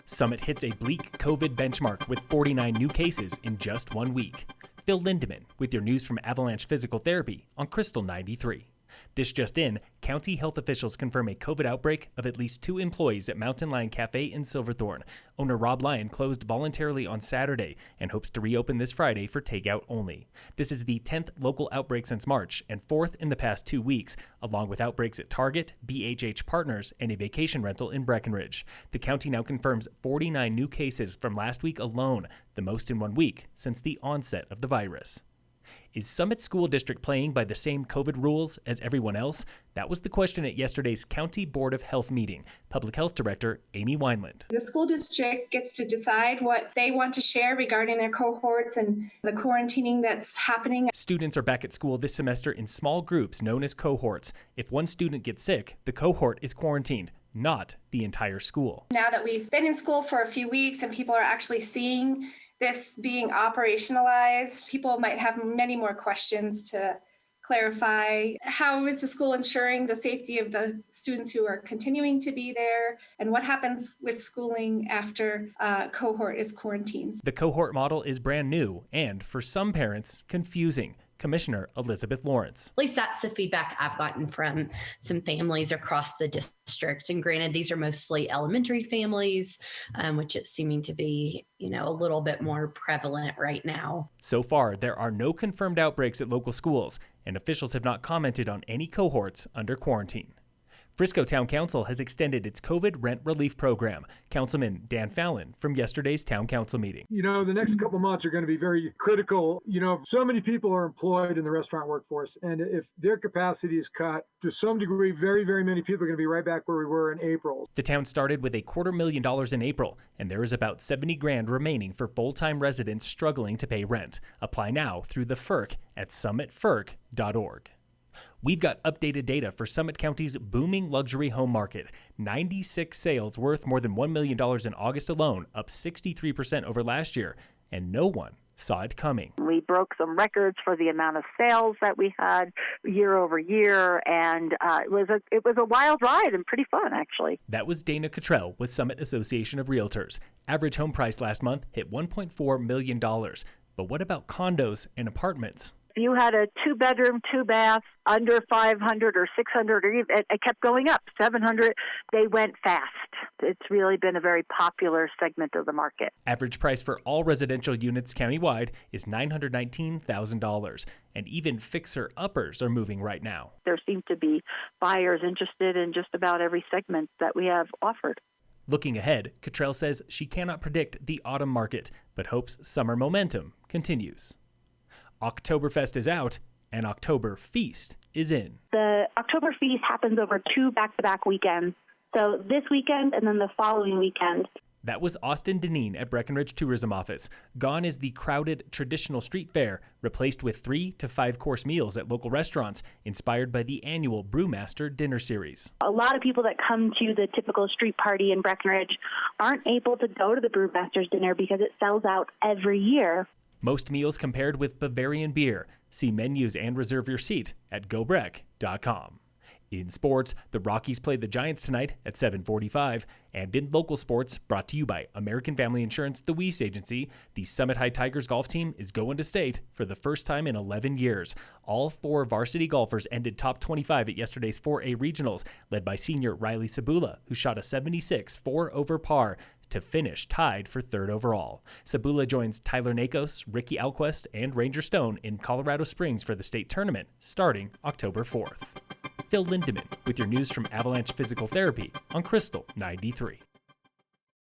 Summit hits a bleak COVID benchmark with 49 new cases in just 1 week. Phil Lindeman with your news from Avalanche Physical Therapy on Krystal 93. This just in, county health officials confirm a COVID outbreak of at least 2 employees at Lyon Cafe in Silverthorne. Owner Rob Lyon closed voluntarily on Saturday and hopes to reopen this Friday for takeout only. This is the 10th local outbreak since March and 4th in the past 2 weeks, along with outbreaks at Target, BHH Partners, and a vacation rental in Breckenridge. The county now confirms 49 new cases from last week alone, the most in 1 week since the onset of the virus. Is Summit School District playing by the same COVID rules as everyone else? That was the question at yesterday's County Board of Health meeting. Public Health Director Amy Wineland. The school district gets to decide what they want to share regarding their cohorts and the quarantining that's happening. Students are back at school this semester in small groups known as cohorts. If one student gets sick, the cohort is quarantined, not the entire school. Now that we've been in school for a few weeks and people are actually seeing this being operationalized, people might have many more questions to clarify. How is the school ensuring the safety of the students who are continuing to be there? And what happens with schooling after a cohort is quarantined? The cohort model is brand new and, for some parents, confusing. Commissioner Elizabeth Lawrence. At least that's the feedback I've gotten from some families across the district. And granted, these are mostly elementary families, which is seeming to be, a little bit more prevalent right now. So far, there are no confirmed outbreaks at local schools, and officials have not commented on any cohorts under quarantine. Frisco Town Council has extended its COVID rent relief program. Councilman Dan Fallon from yesterday's Town Council meeting. The next couple of months are going to be very critical. So many people are employed in the restaurant workforce, and if their capacity is cut, to some degree, very, very many people are going to be right back where we were in April. The town started with $250,000 in April, and there is about $70,000 remaining for full-time residents struggling to pay rent. Apply now through the FERC at summitferc.org. We've got updated data for Summit County's booming luxury home market. 96 sales worth more than $1 million in August alone, up 63% over last year, and no one saw it coming. We broke some records for the amount of sales that we had year over year, and it was a wild ride and pretty fun, actually. That was Dana Cottrell with Summit Association of Realtors. Average home price last month hit $1.4 million. But what about condos and apartments? If you had a 2-bedroom, 2-bath, under 500 or 600, or even, it kept going up, 700, they went fast. It's really been a very popular segment of the market. Average price for all residential units countywide is $919,000, and even fixer-uppers are moving right now. There seem to be buyers interested in just about every segment that we have offered. Looking ahead, Cottrell says she cannot predict the autumn market, but hopes summer momentum continues. Oktoberfest is out, and Oktober-FEAST is in. The Oktober-FEAST happens over 2 back-to-back weekends. So this weekend and then the following weekend. That was Austin Deneen at Breckenridge Tourism Office. Gone is the crowded traditional street fair, replaced with 3 to 5 course meals at local restaurants, inspired by the annual Brewmaster Dinner Series. A lot of people that come to the typical street party in Breckenridge aren't able to go to the Brewmaster's Dinner because it sells out every year. Most meals compared with Bavarian beer. See menus and reserve your seat at gobreck.com. In sports, the Rockies play the Giants tonight at 7:45. And in local sports, brought to you by American Family Insurance, the Weiss Agency, the Summit High Tigers golf team is going to state for the first time in 11 years. All 4 varsity golfers ended top 25 at yesterday's 4A regionals, led by senior Riley Sabula, who shot a 76 4 over par to finish tied for 3rd overall. Sabula joins Tyler Nakos, Ricky Alquist, and Ranger Stone in Colorado Springs for the state tournament starting October 4th. Phil Lindeman with your news from Avalanche Physical Therapy on Krystal 93.